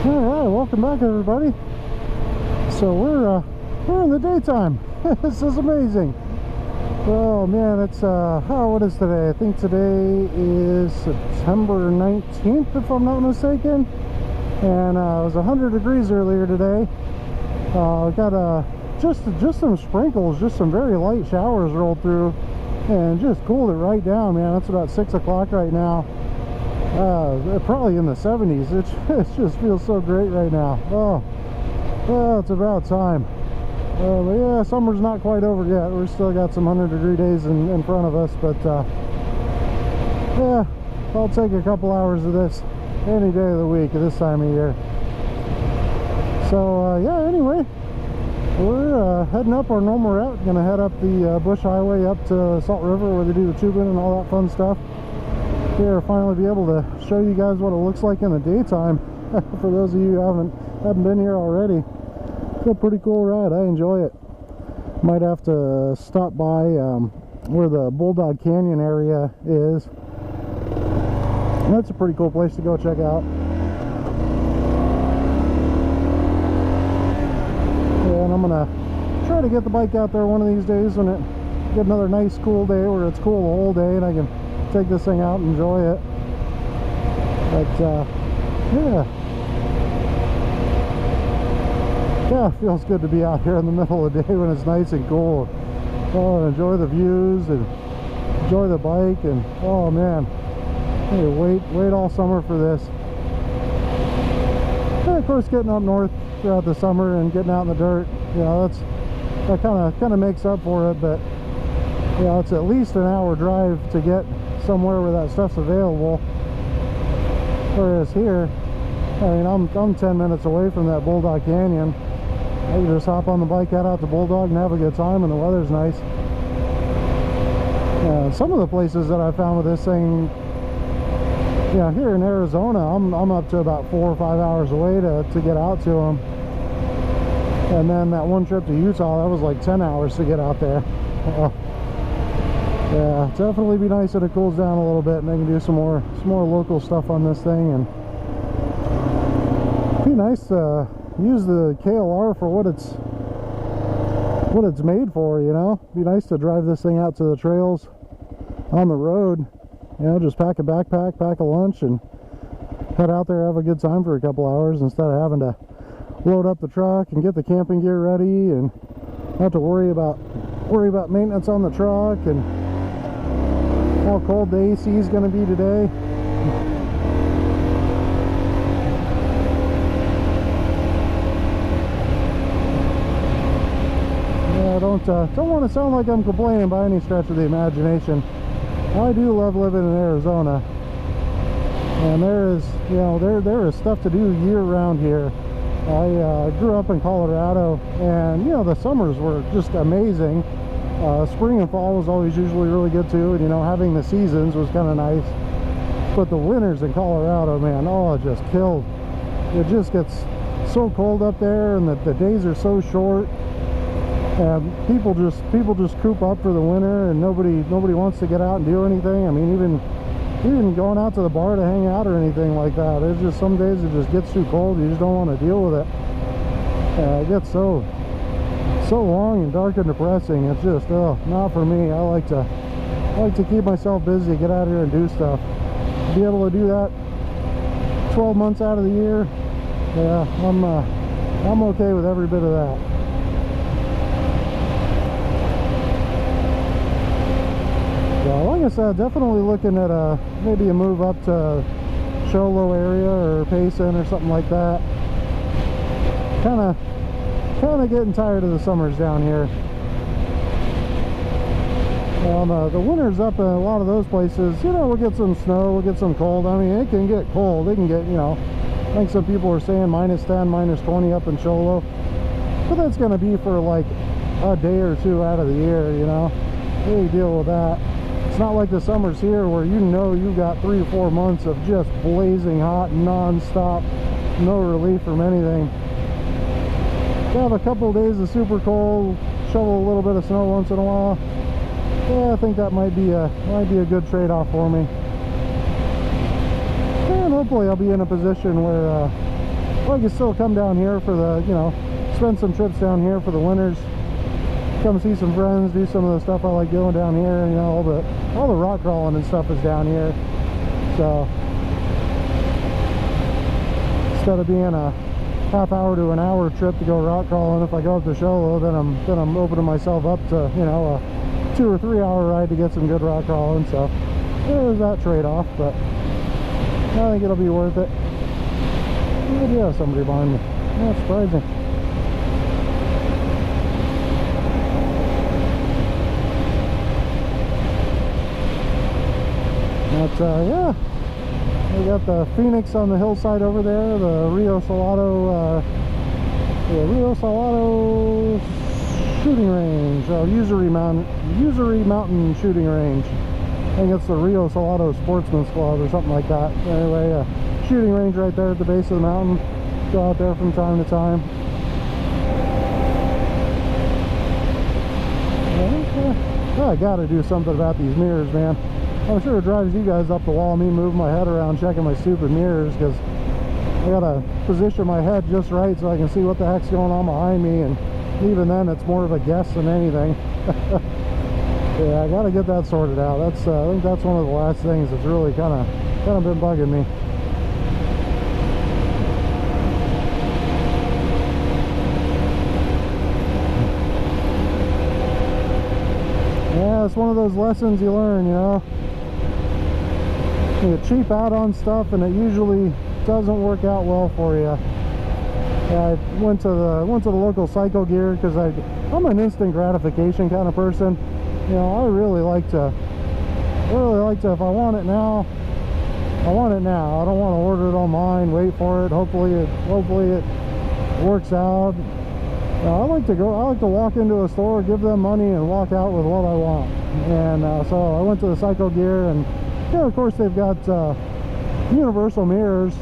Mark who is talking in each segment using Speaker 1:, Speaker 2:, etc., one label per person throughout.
Speaker 1: All right, welcome back, everybody. So we're in the daytime. This is amazing. Oh man, it's what is today? I think today is September 19th, if I'm not mistaken. And it was 100 degrees earlier today. Got just some sprinkles, just some very light showers rolled through, and just cooled it right down, man. It's about 6 o'clock right now. Probably in the 70s. It just feels so great right now. Oh, it's about time. But yeah, summer's not quite over yet. We're still got some 100-degree days in front of us, but yeah, I'll take a couple hours of this any day of the week at this time of year. So yeah, anyway, we're heading up our normal route. Gonna head up the Bush Highway up to Salt River, where they do the tubing and all that fun stuff. Here, finally be able to show you guys what it looks like in the daytime. For those of you who haven't been here already, it's a pretty cool ride. I enjoy it. Might have to stop by where the Bulldog Canyon area is. That's a pretty cool place to go check out. Yeah, and I'm gonna try to get the bike out there one of these days when it get another nice cool day where it's cool the whole day and I can take this thing out and enjoy it. But yeah, it feels good to be out here in the middle of the day when it's nice and cool. Oh, and enjoy the views and enjoy the bike. And oh man, hey, wait all summer for this. And of course, getting up north throughout the summer and getting out in the dirt, you know, that kind of makes up for it. But you know, it's at least an hour drive to get somewhere where that stuff's available. Whereas here, I mean, I'm 10 minutes away from that Bulldog Canyon. I can just hop on the bike, head out to Bulldog, and have a good time, and the weather's nice. Some of the places that I found with this thing, yeah, here in Arizona, I'm up to about 4 or 5 hours away to get out to them. And then that one trip to Utah, that was like 10 hours to get out there. Yeah, definitely be nice if it cools down a little bit and I can do some more local stuff on this thing. And it'd be nice to use the KLR for what it's made for, you know. It'd be nice to drive this thing out to the trails on the road, you know, just pack a backpack, pack a lunch, and head out there, have a good time for a couple hours instead of having to load up the truck and get the camping gear ready and have to worry about maintenance on the truck and how cold the AC is going to be today. Yeah, I don't want to sound like I'm complaining by any stretch of the imagination. I do love living in Arizona, and there is stuff to do year round here. I grew up in Colorado, and you know, the summers were just amazing. Spring and fall was always usually really good too, and you know, having the seasons was kind of nice. But the winters in Colorado, man, oh, it just killed. It just gets so cold up there, and the days are so short, and people just coop up for the winter, and nobody wants to get out and do anything. I mean, even going out to the bar to hang out or anything like that. It's just some days it just gets too cold. You just don't want to deal with it. It gets so long and dark and depressing. It's just not for me. I like to keep myself busy, get out here and do stuff. Be able to do that 12 months out of the year, yeah, I'm okay with every bit of that. Yeah, like I said, definitely looking at maybe a move up to Cholo area or Payson or something like that. Kind of getting tired of the summers down here. The winters up in a lot of those places, you know, we'll get some snow, we'll get some cold. I mean, it can get cold. It can get, you know, I think some people are saying -10, -20 up in Cholo. But that's going to be for like a day or two out of the year, you know. We deal with that. It's not like the summers here where you know you've got 3 or 4 months of just blazing hot, non-stop, no relief from anything. Have a couple of days of super cold, shovel a little bit of snow once in a while. Yeah, I think that might be a good trade-off for me. And hopefully I'll be in a position where Well, I can still come down here for the, you know, spend some trips down here for the winters. Come see some friends, do some of the stuff I like doing down here. You know, all the rock crawling and stuff is down here. So instead of being a half-hour to an hour trip to go rock crawling, if I go up to Sholo, then I'm opening myself up to, you know, a 2 or 3 hour ride to get some good rock crawling. So there's that trade-off, but I think it'll be worth it. I do have somebody behind me. That's surprising. But yeah, we got the Phoenix on the hillside over there, the Rio Salado shooting range, Usery Mountain shooting range. I think it's the Rio Salado Sportsman's Club or something like that. Anyway, shooting range right there at the base of the mountain. Go out there from time to time. I gotta do something about these mirrors, man. I'm sure it drives you guys up the wall, me moving my head around checking my stupid mirrors, because I gotta position my head just right so I can see what the heck's going on behind me, and even then it's more of a guess than anything. Yeah, I gotta get that sorted out. That's I think that's one of the last things that's really kind of been bugging me. Yeah, it's one of those lessons you learn, you know. You cheap out on stuff and it usually doesn't work out well for you. Yeah, I went to the local Cycle Gear because I'm an instant gratification kind of person. You know, I really like to if I want it now, I want it now. I don't want to order it online, wait for it. Hopefully it works out. I like to walk into a store, give them money, and walk out with what I want. And so I went to the Cycle Gear, and yeah, of course they've got universal mirrors,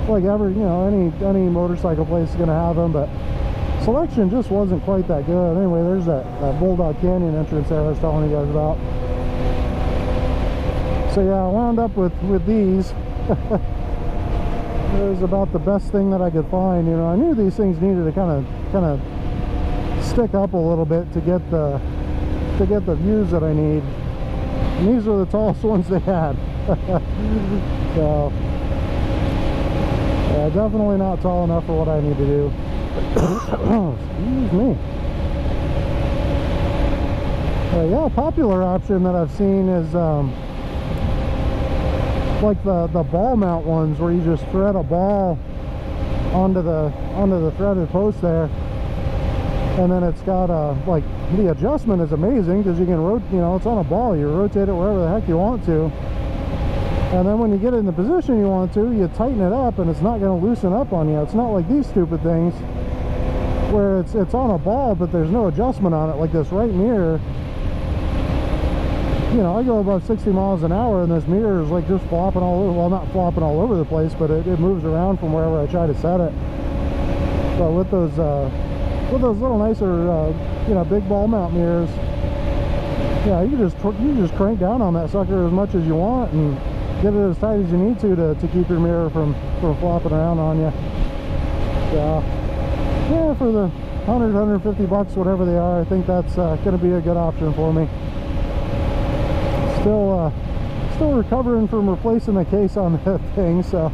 Speaker 1: like any motorcycle place is gonna have them, but selection just wasn't quite that good. Anyway, there's that Bulldog Canyon entrance there I was telling you guys about. So yeah, I wound up with these. It was about the best thing that I could find. You know, I knew these things needed to kind of stick up a little bit to get the views that I need. And these are the tallest ones they had. So yeah, definitely not tall enough for what I need to do. Excuse me. Yeah, a popular option that I've seen is like the ball mount ones, where you just thread a ball onto the threaded post there, and then it's got like the adjustment is amazing because you can rotate, you know, it's on a ball, you rotate it wherever the heck you want to, and then when you get it in the position you want to, you tighten it up and it's not going to loosen up on you. It's not like these stupid things where it's on a ball but there's no adjustment on it, like this right mirror. You know, I go about 60 miles an hour and this mirror is like just flopping all over. Well, not flopping all over the place, but it moves around from wherever I try to set it. But with those little nicer you know, big ball mount mirrors, yeah, you can just crank down on that sucker as much as you want and get it as tight as you need to keep your mirror from flopping around on you. Yeah, for the 150 bucks, whatever they are, I think that's going to be a good option for me. Still recovering from replacing the case on that thing, so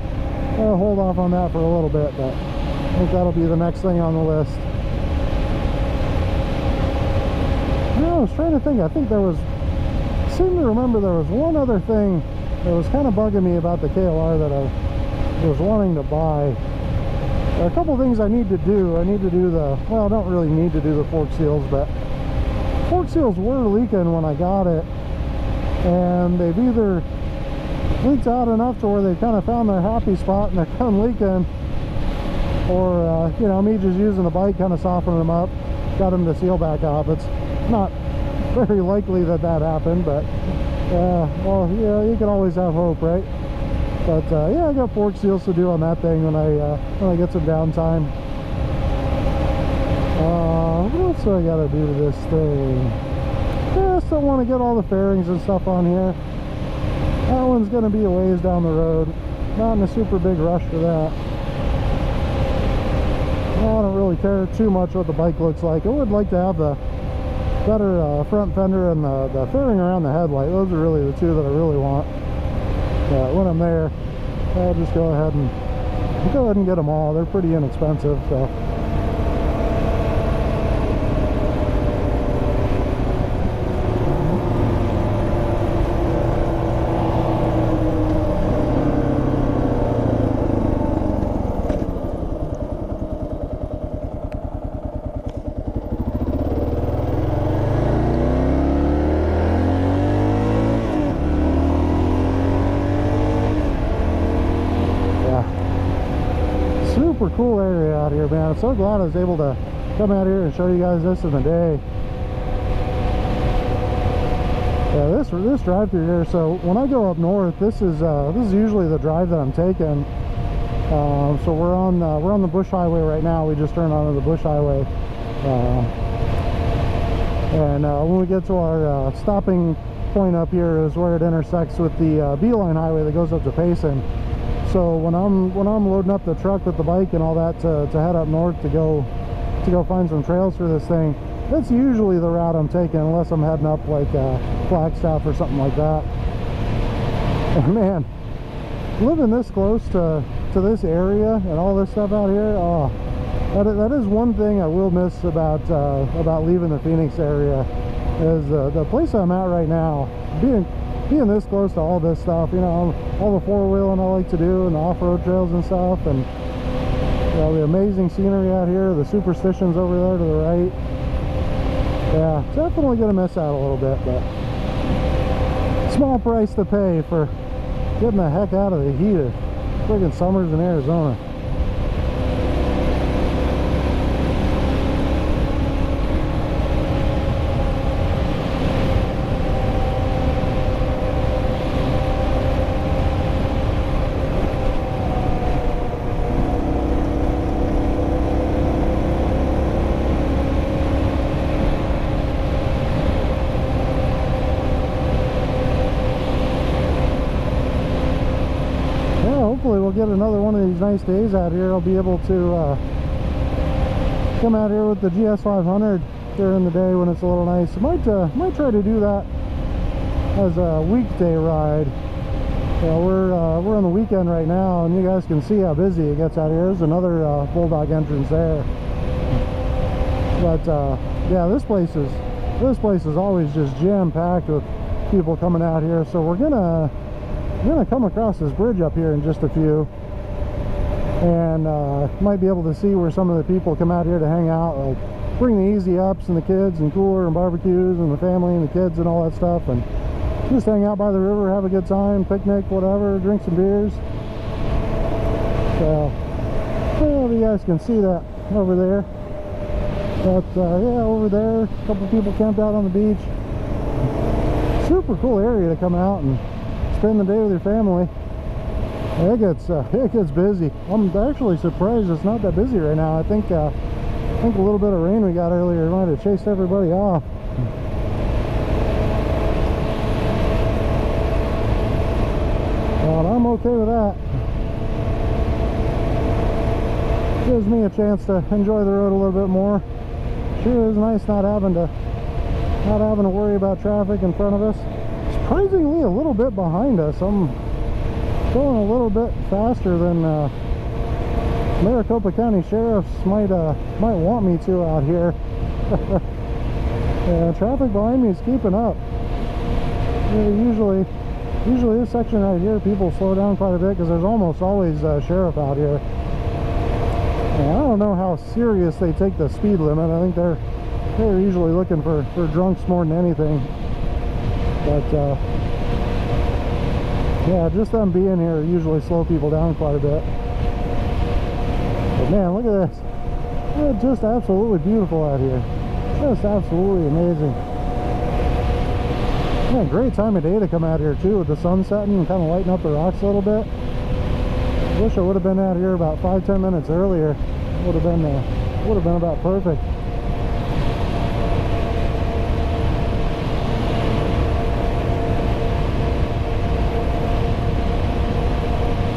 Speaker 1: I'll hold off on that for a little bit, but I think that'll be the next thing on the list. I was trying to think, I seem to remember there was one other thing that was kind of bugging me about the KLR that I was wanting to buy. There are a couple things I need to do. I need to do well, I don't really need to do the fork seals, but fork seals were leaking when I got it. And they've either leaked out enough to where they've kind of found their happy spot and they're done leaking, or you know, me just using the bike kind of softening them up, got them to seal back up. It's not very likely that happened, but well, yeah, you can always have hope, right? But yeah, I got fork seals to do on that thing when I get some downtime. What else do I gotta do to this thing? Yeah, I still want to get all the fairings and stuff on here. That one's going to be a ways down the road. Not in a super big rush for that. I don't really care too much what the bike looks like. I would like to have the better front fender and the fairing around the headlight. Those are really the two that I really want. When I'm there, I'll just go ahead and get them all. They're pretty inexpensive, so. Super cool area out here, man. I'm so glad I was able to come out here and show you guys this in the day. Yeah, this drive through here. So when I go up north, this is usually the drive that I'm taking. So we're on the Bush Highway right now. We just turned onto the Bush Highway, and when we get to our stopping point up here is where it intersects with the Beeline Highway that goes up to Payson. So when I'm loading up the truck with the bike and all that to head up north to go find some trails for this thing, that's usually the route I'm taking, unless I'm heading up like Flagstaff or something like that. And man, living this close to this area and all this stuff out here, oh, that is one thing I will miss about leaving the Phoenix area, is the place I'm at right now, being this close to all this stuff, you know, all the four-wheeling I like to do and the off-road trails and stuff, and you know, the amazing scenery out here, the superstitions over there to the right. Yeah, definitely gonna miss out a little bit, but small price to pay for getting the heck out of the heat of friggin' summers in Arizona. Hopefully we'll get another one of these nice days out here. I'll be able to come out here with the GS500 during the day when it's a little nice. Might try to do that as a weekday ride. We're on the weekend right now, and you guys can see how busy it gets out here. There's another Bulldog entrance there. But yeah, this place is always just jam-packed with people coming out here. So we're gonna come across this bridge up here in just a few, and might be able to see where some of the people come out here to hang out, like bring the easy ups and the kids and cooler and barbecues and the family and the kids and all that stuff, and just hang out by the river, have a good time, picnic, whatever, drink some beers. So I don't know if you guys can see that over there, but yeah, over there a couple people camped out on the beach. Super cool area to come out and spend the day with your family. It gets busy. I'm actually surprised it's not that busy right now. I think a little bit of rain we got earlier might have chased everybody off. Well, I'm okay with that. Gives me a chance to enjoy the road a little bit more. Sure is nice not having to worry about traffic in front of us. Surprisingly a little bit behind us. I'm going a little bit faster than Maricopa County Sheriffs might want me to out here. Yeah, traffic behind me is keeping up. Yeah, usually this section right here, people slow down quite a bit because there's almost always a sheriff out here. And I don't know how serious they take the speed limit. I think they're usually looking for drunks more than anything. But yeah, just them being here usually slow people down quite a bit. But man, look at this. It's just absolutely beautiful out here. Just absolutely amazing. Yeah, great time of day to come out here too, with the sun setting and kind of lighting up the rocks a little bit. Wish I would have been out here about 5-10 minutes earlier. Would have been about perfect.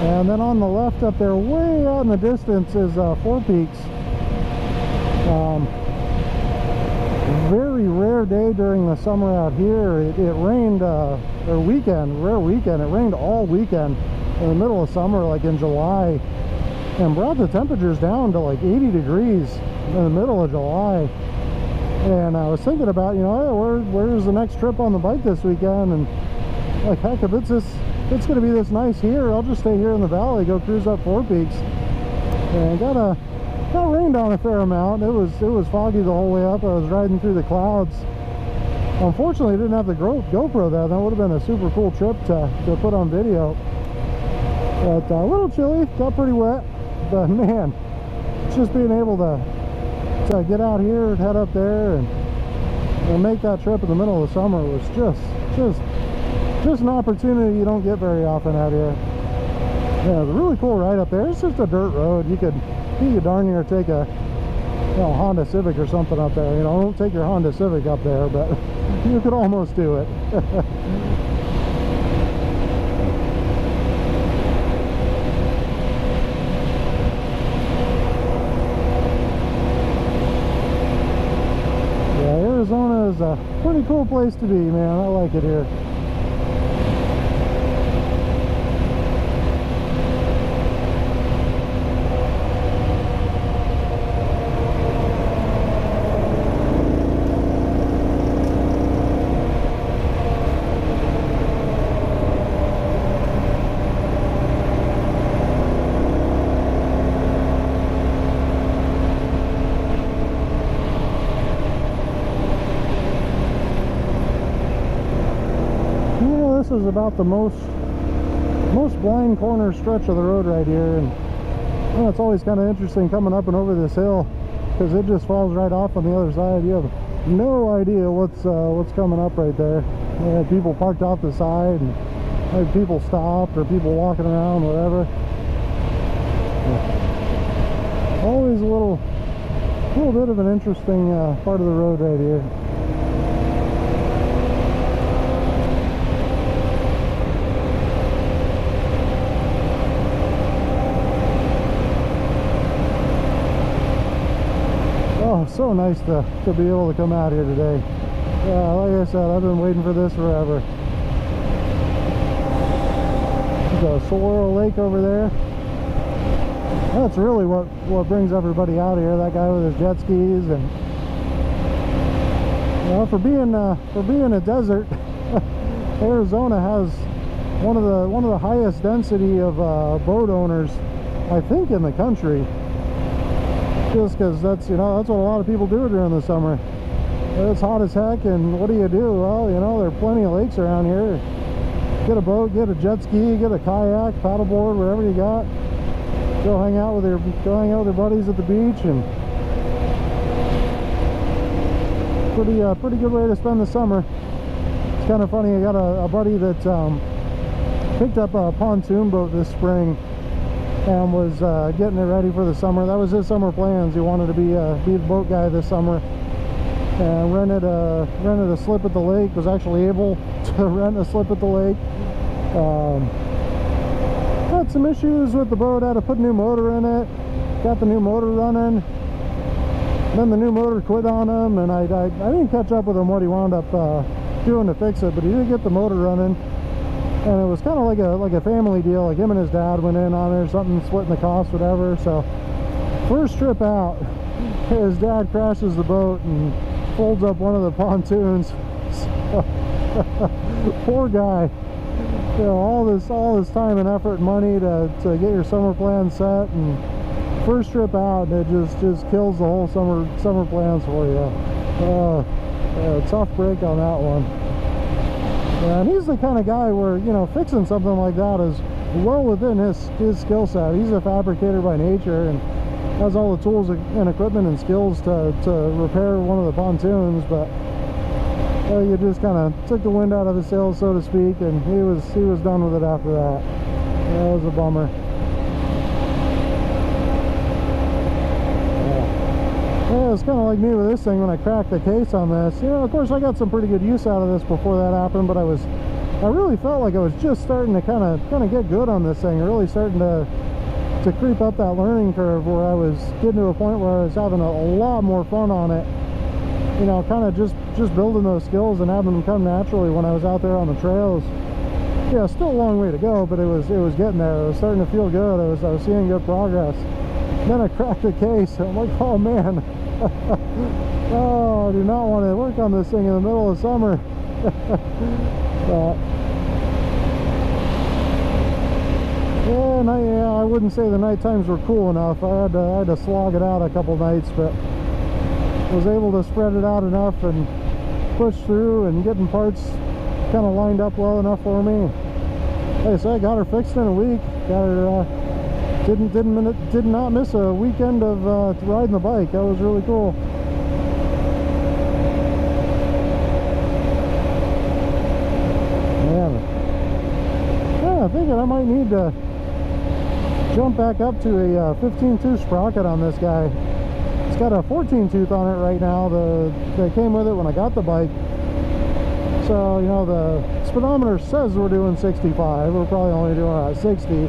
Speaker 1: And then on the left up there, way out in the distance, is Four Peaks. Very rare day during the summer out here. It rained, or rare weekend. It rained all weekend in the middle of summer, like in July, and brought the temperatures down to like 80 degrees in the middle of July. And I was thinking about, you know, hey, where's the next trip on the bike this weekend? And like, heck, if it's going to be this nice here, I'll just stay here in the valley, go cruise up Four Peaks. And got rained on a fair amount. It was foggy the whole way up. I was riding through the clouds. Unfortunately, I didn't have the GoPro there. That would have been a super cool trip to put on video. But a little chilly, got pretty wet. But man, just being able to get out here and head up there and make that trip in the middle of the summer was just an opportunity you don't get very often out here. Yeah, it was a really cool ride up there. It's just a dirt road. You could darn near take a, you know, Honda Civic or something up there. You know, don't take your Honda Civic up there, but you could almost do it. Yeah, Arizona is a pretty cool place to be, man. I like it here. This is about the most blind corner stretch of the road right here, and you know, it's always kind of interesting coming up and over this hill because it just falls right off on the other side. You have no idea what's coming up right there. You had people parked off the side, and had people stopped, or people walking around, whatever. Yeah. Always a little bit of an interesting part of the road right here. So nice to be able to come out here today. Yeah, like I said, I've been waiting for this forever. There's a Saguaro Lake over there. That's really what brings everybody out here. That guy with his jet skis, and you know, for being a desert, Arizona has one of the highest density of boat owners, I think, in the country. Just because that's what a lot of people do during the summer. It's hot as heck, and what do? Well, you know, there are plenty of lakes around here. Get a boat, get a jet ski, get a kayak, paddleboard, wherever you got. Go hang out with your buddies at the beach, and pretty good way to spend the summer. It's kind of funny. I got a buddy that picked up a pontoon boat this spring and was getting it ready for the summer. That was his summer plans. He wanted to be the boat guy this summer, and rented a slip at the lake. Was actually able to rent a slip at the lake. Had some issues with the boat. Had to put a new motor in it. Got the new motor running. Then the new motor quit on him, and I didn't catch up with him what he wound up doing to fix it, but he did get the motor running. And it was kind of like a family deal. Like him and his dad went in on it or something, splitting the cost, whatever. So first trip out, his dad crashes the boat and folds up one of the pontoons. Poor guy. You know, all this time and effort and money to get your summer plan set, and first trip out, it just kills the whole summer plans for you. Yeah, tough break on that one. Yeah, and he's the kind of guy where, you know, fixing something like that is well within his skill set. He's a fabricator by nature and has all the tools and equipment and skills to repair one of the pontoons, but you just kind of took the wind out of his sails, so to speak, and he was done with it after that. That was a bummer. Yeah, it's kind of like me with this thing when I cracked the case on this. You know, of course I got some pretty good use out of this before that happened, but I really felt like I was just starting to kind of get good on this thing, really starting to to creep up that learning curve where I was getting to a point where I was having a lot more fun on it. You know, kind of just building those skills and having them come naturally when I was out there on the trails. Yeah, still a long way to go, but it was getting there. It was starting to feel good. I was seeing good progress. Then I cracked the case. I'm like, oh man, oh, I do not want to work on this thing in the middle of summer. But yeah, I wouldn't say the night times were cool enough. I had to slog it out a couple nights, but was able to spread it out enough and push through, and getting parts kind of lined up well enough for me. Like I said, I got her fixed in a week. Got her did not miss a weekend of riding the bike. That was really cool. Yeah, I'm thinking I might need to jump back up to a 15-tooth sprocket on this guy. It's got a 14-tooth on it right now. They came with it when I got the bike. So, you know, the speedometer says we're doing 65. We're probably only doing 60.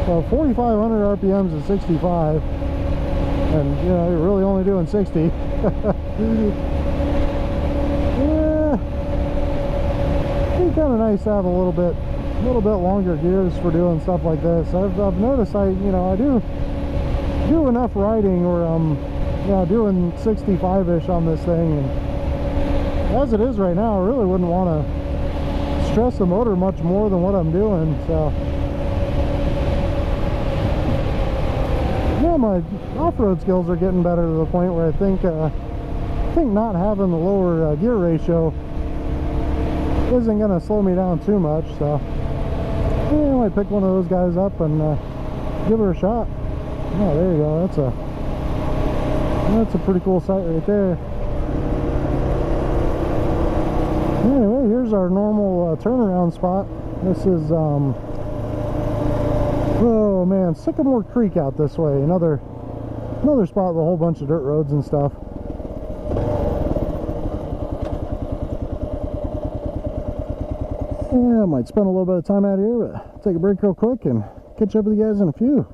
Speaker 1: So 4,500 RPMs at 65. And, you know, you're really only doing 60. Yeah. It'd be kind of nice to have a little bit longer gears for doing stuff like this. I've noticed I do enough riding where I'm, you know, doing 65-ish on this thing, and as it is right now, I really wouldn't want to stress the motor much more than what I'm doing. So yeah, my off-road skills are getting better to the point where I think not having the lower gear ratio isn't going to slow me down too much. So yeah, I might pick one of those guys up and give her a shot. Oh, there you go. That's a pretty cool sight right there. Anyway, here's our normal turnaround spot. This is oh man, Sycamore Creek out this way. Another spot with a whole bunch of dirt roads and stuff. Yeah, I might spend a little bit of time out here, but take a break real quick and catch up with you guys in a few.